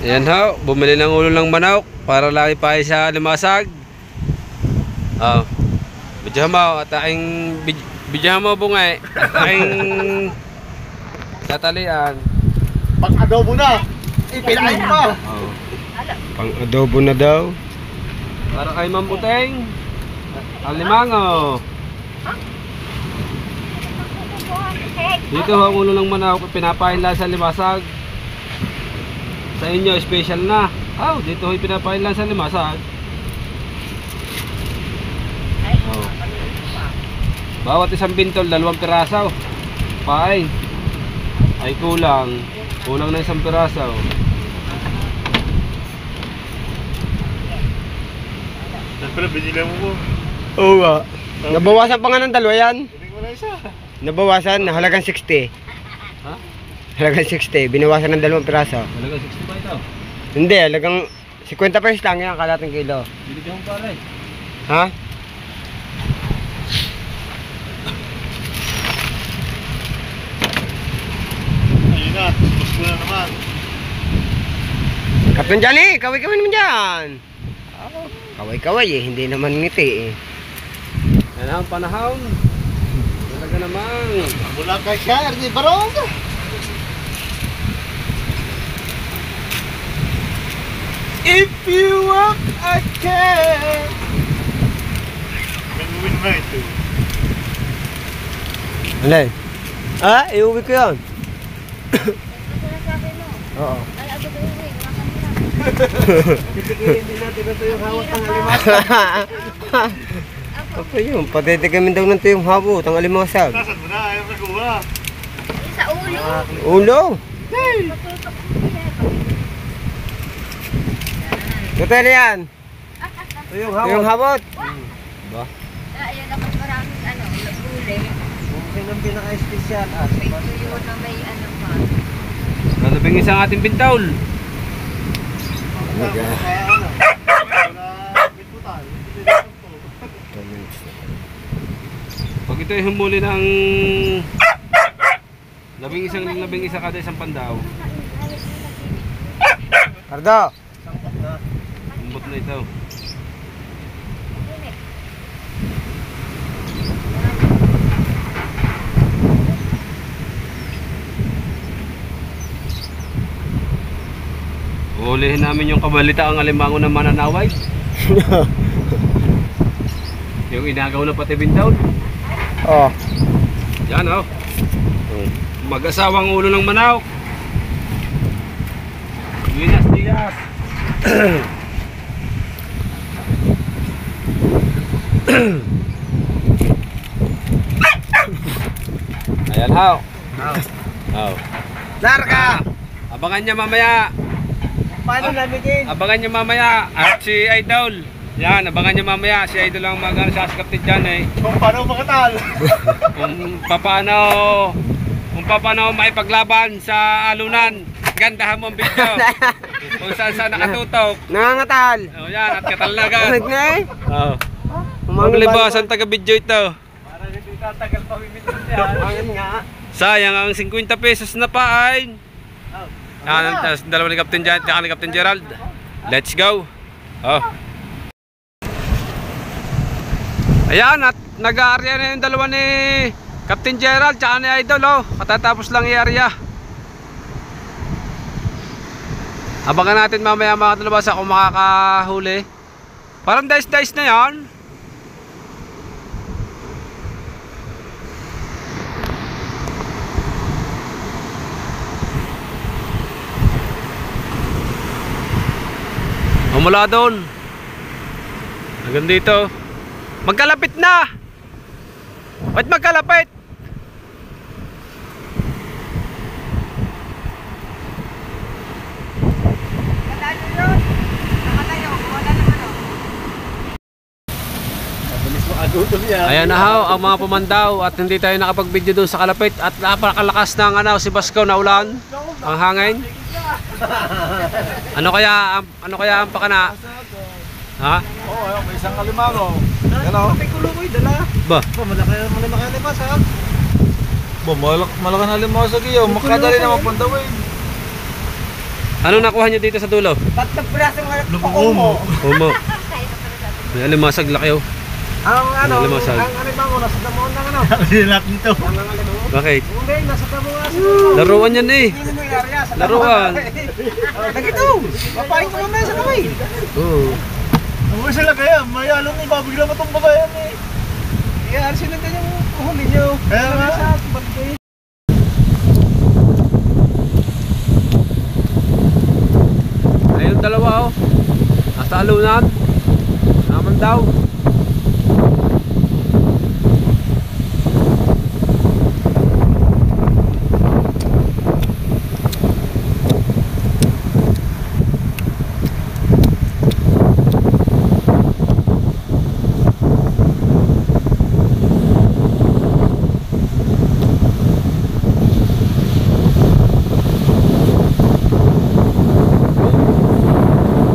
Ayan ho, bumili ng ulo ng manok para lagi pa sa limasag. Bidyahan mo at aking bidyahan mo bungay at aking tatalian. Pang adobo na. Ipinain pa. Pang adobo na daw. Para kay Mamuteng. Alimango. Dito ang ulo ng manok pinapain lang sa limasag. Sa inyo special na. Dito ay pinapain lang sa limasag. Bawat isang bintol, 2 piraso. Pain. Ay kulang. Kulang na 1 piraso. Siyempre, binili mo. Oo nga. Nabawasan pa nga ng 2 yan. Hindi mo na isa. Nabawasan, halagang 60. Ha? Halagang 60, binawasan ng 2 piraso. Talaga 60 pa ito. Hindi, halagang 50 pesos lang yan, kalating kilo. Binigyan mo pare. Ha? Ayun na, gusto na naman. Kapten Johnny, kaway-kaway naman dyan. Kaway-kaway eh, hindi naman ngiti eh. Yan ang panahon. Talaga naman. Mula kay Siya, Ernie Barong. If you walk, I can. Win-win na ito. Ano eh? Iuwi ko yun. Oo. Titigilin din natin ito yung hawak ng alimasag. Ako yun, patitigamin daw ng tuyong habo, tang alimasag. Nasaan mo na, ayaw na kuha. Sa ulo. Ulo! Tutel yan! Tuyong habot! Ba? Ayun ako maraming uli. Kung ang pinaka-espesyal May tuyo na may ano pa. Nalabing isang ating bintol. Pag ito ay humuli ng labing isa kada isang pandaw. Cardo! Umbot na ito. Ulihin namin yung kabalita ang alimango ng mananaway. Yung inagaw na pati bintaw. Oh. Yan oh. Mag-asawang ulo ng manok. Linas. Ayan ho. Larga! Abangan niya mamaya. Paano nabigin? Abangan niyo mamaya at si Idol. Yan, abangan niyo mamaya si Idol ang mag-saskapit dyan eh. Kung paano makatal. Kung paano maipaglaban sa alunan. Gandahan mo ang video. Kung saan nakatutok. Nangangatal! Yan, at katalagan. Ano na eh? Maglibasan taga-video ito. Para hindi tatagal pa bibintol yan. Angin nga. Sayang ang 50 pesos na pain. Yan, dalawa ni Captain Jan at ni Captain Gerald. Let's go. Ayan, at nag-aarya na yung dalawa ni Captain Gerald at ni Idol. Katatapos lang i-area. Abangan natin mamaya mga talabasa kung makakahuli. Parang dice na yan. Mula doon hanggang dito. Magkalapit na. Ba't magkalapit? Ayan na ho ang mga pumandaw at hindi tayo nakapag-video doon sa kalapit at napakalakas ng si Basko na ulan, ang hangin. Ano kaya ang pakana? Ha? Oo, may isang alimango. Hello. May kulukoy dala. Ba? Malaki limasag. Malaki na limasag iyo. Makadali na magpandawin. Anong nakuha nyo dito sa dulo? Tatlong piraso ng Lupukumo. Umo. Kaya pa pala sabi. May alimasag laki oh. Ang ano, Nalimasag. ang alimango, nasa damon ng ano. Sinilak nito. Ang alimango. Bakit? Hindi, nasa damon nga sa Laruan yan eh. Hindi mo yari sa Laruan. Nagito, papain ko mamaya sa kamay. Oo. Ang sila kaya, may alon ni babigla matong bagayan eh. Kaya alisin natin yung huli nyo. Kaya nga. Sa bagay. Ayun dalawa oh. Nasa alunan. Naman daw.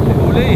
May huli.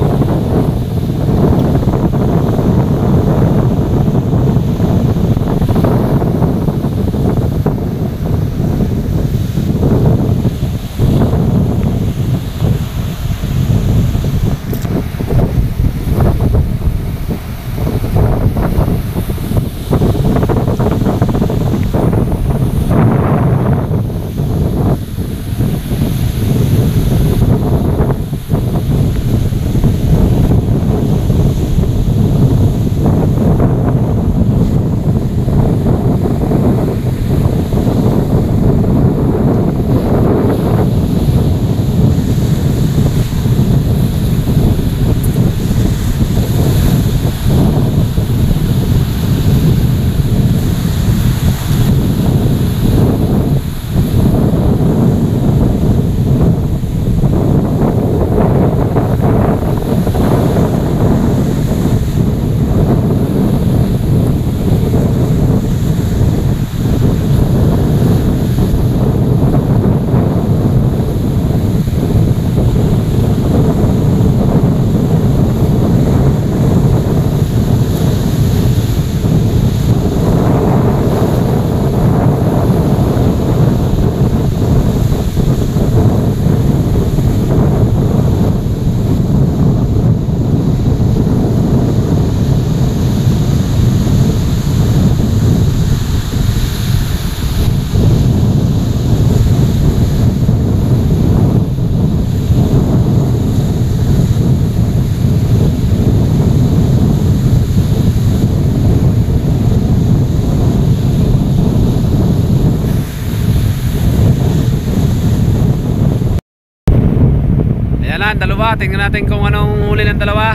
Ayan na, ang dalawa. Tingnan natin kung anong huli ng dalawa.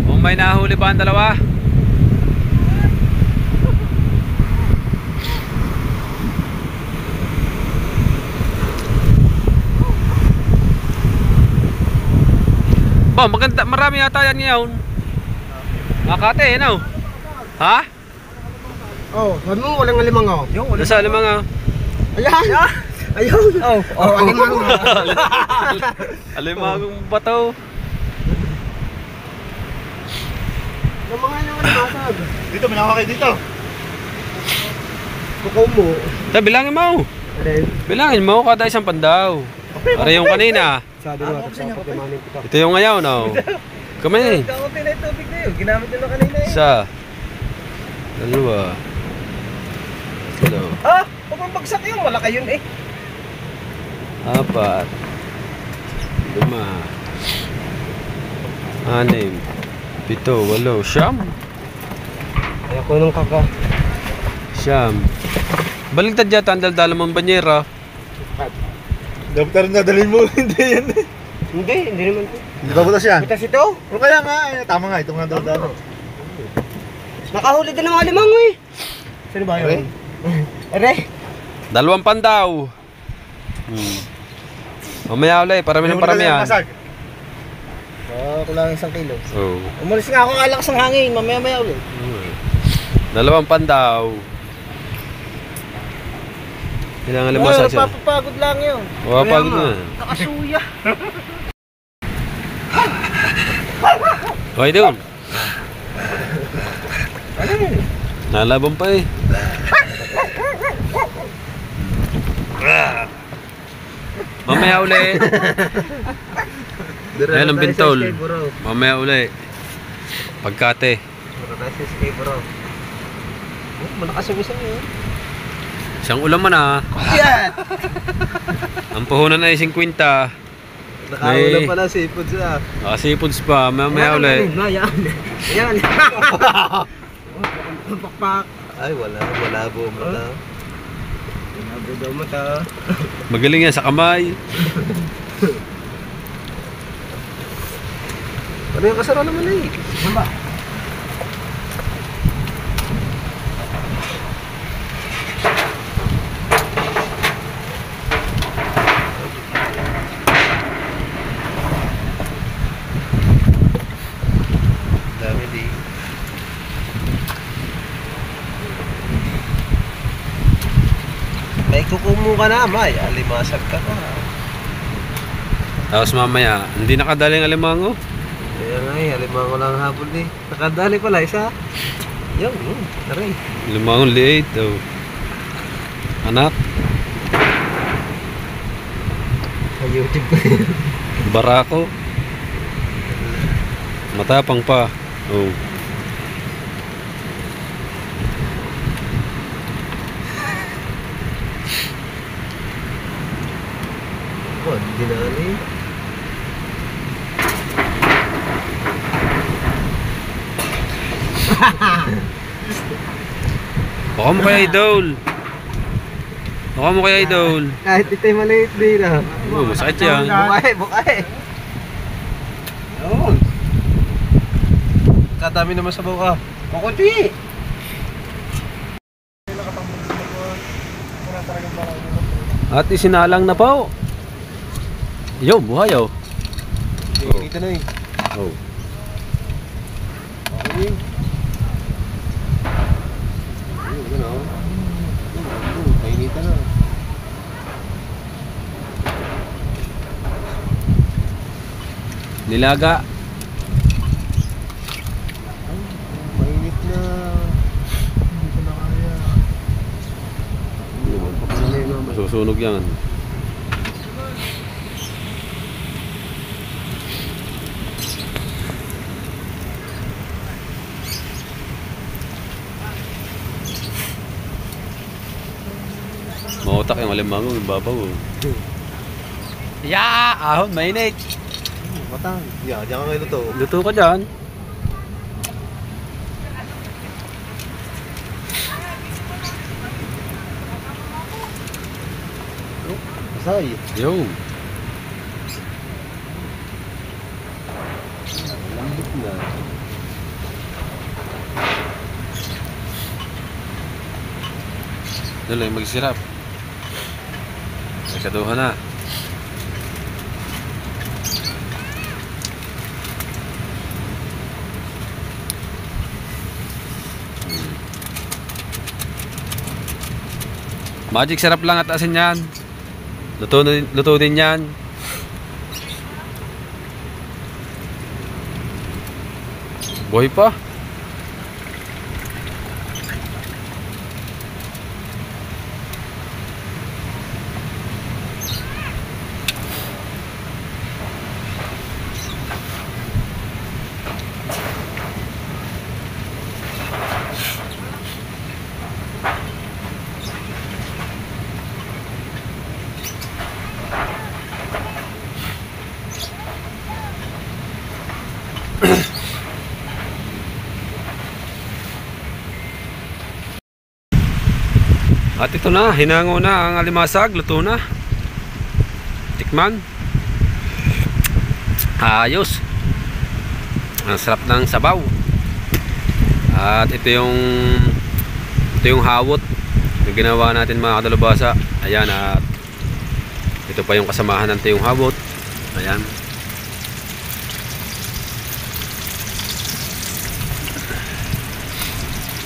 Kung may nahuli ba ang dalawa. Ba, maganda, marami yata yan ngayon. Makate, no? Ha? Oh, sabi mo walang alimango. Nasa alam mga. Ayan! Ayun! Oh, alimango. Alimagong bato. Yung mga yung alimasag. Dito, may nakakay dito. Kukumo. Bilangin mo. Red. Bilangin mo kada isang pandaw. Para yung kanina. Sabi nga, tagsapot yung maning kita. Ito yung ngayon, no? Kami. Kaunti na yung tubig na yun. Ginamit nyo na kanina eh. Isa. Dalawa. Tatlo. Ah! Huwag mong bagsak yun. Malaki yun eh. Apat. 5. 6. 7. 8. 9. Ayaw ko nung kaka. 10. Baligtad yata ang daldala mong banyera. Dapat na dalhin mo. Hindi yan eh. Hindi naman ito. Hindi ba butas yan? Butas ito? O kaya nga, tama nga. Ito nga daw dano. Nakahuli din ng mga alimango eh. Sino ba yun? Ere? 2 pandaw. Mamaya ulit, parami ng paramihan. Kulang 1 kilo. Oh. Umalis nga ako, kalakas ng hangin. Mamaya-maya ulit. 2 pandaw. Kailangan limasag siya. Papapagod lang yun. Pagod na. Nakasuya. Okay doon. Nalaban pa eh. Mamaya uli. Ayan ang bintol. Mamaya uli. Pagkate. Malakas yung isang yun. Isang ulam man ah. Yan! Ang puhunan ay 50. Nakaulam pala seafood siya. Seafoods pa. Mamaya uli. Yan. Yan. Pakpak. Ay, wala po mata. Malabo daw mata. Magaling yan sa kamay. Ano yung kasara naman eh? Ano ba? Dami di. May kukumo ka na, May. Alimasag ka pa. Tapos mamaya, hindi nakadaling alimango. Kaya nga eh, alimango lang habol eh. Nakadali pala isa. Yung, taray. Alimango liit. Oh. Anak, Sa YouTube ko. barako. Matapang pa. Oh. Oh, hindi na eh. Baka mo kaya idol. Baka mo kaya idol. Kahit ito'y maliit din ah. Oh, masakit yan. Bukay. Yun. Kadami naman sa buka. Kukunti. At isinalang na po. Yo, buhay oh. Dito na eh. Oh. Okay. Ayun, oh. Kainitan na. Nilaga. Mainit na. Hindi ko na kaya. Masusunog yan. Mautak yung alimango, yung babaw. Ya, ahon, mainit. Matang. Yeah, diyan ka ngayon to. Luto ka dyan. Masay. Yo. Lambot na. Dalo yung magsirap. Nagkaduha na. Magic sarap lang at asin yan. Luto din yan. Buhay pa. At ito na, hinango na ang alimasag, luto na. Tikman. Ayos. Ang sarap ng sabaw. At ito yung hawot na ginawa natin mga kadalubhasa. Ayan, at ito pa yung kasamahan ng yung hawot. Ayan.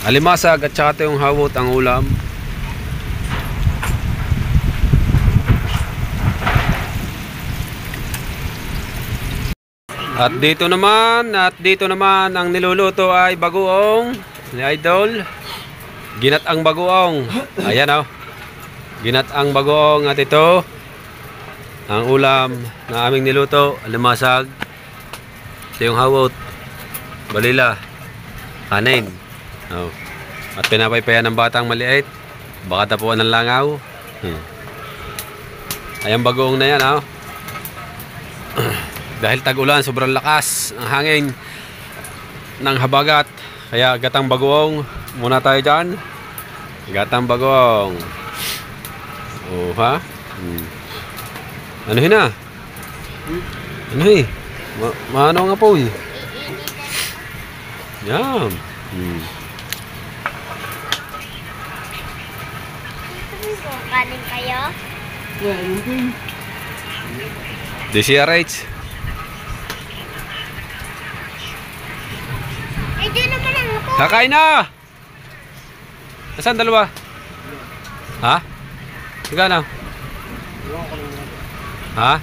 Alimasag at saka yung hawot ang ulam. At dito naman ang niluluto ay bagoong ni Idol. Ginataang bagoong. Ayan oh. Ginataang bagoong at ito Ang ulam na aming niluto, alimasag. Ito yung hawot. Balila. Kanin. Oh. At pinapaypayan ng batang maliit. Baka tapuan ng langaw. Ayan bagoong na yan, oh. Dahil tag-ulan, sobrang lakas ang hangin ng habagat. Kaya gatang bagoong muna tayo dyan. Gatang bagoong. Oh, ha? Ano na? Ano maano nga po eh. Yan. Kanin kayo? DCRH. Eh, doon naman ang ako. Kakain na! Nasaan dalawa? Ha? Sige na. Ha?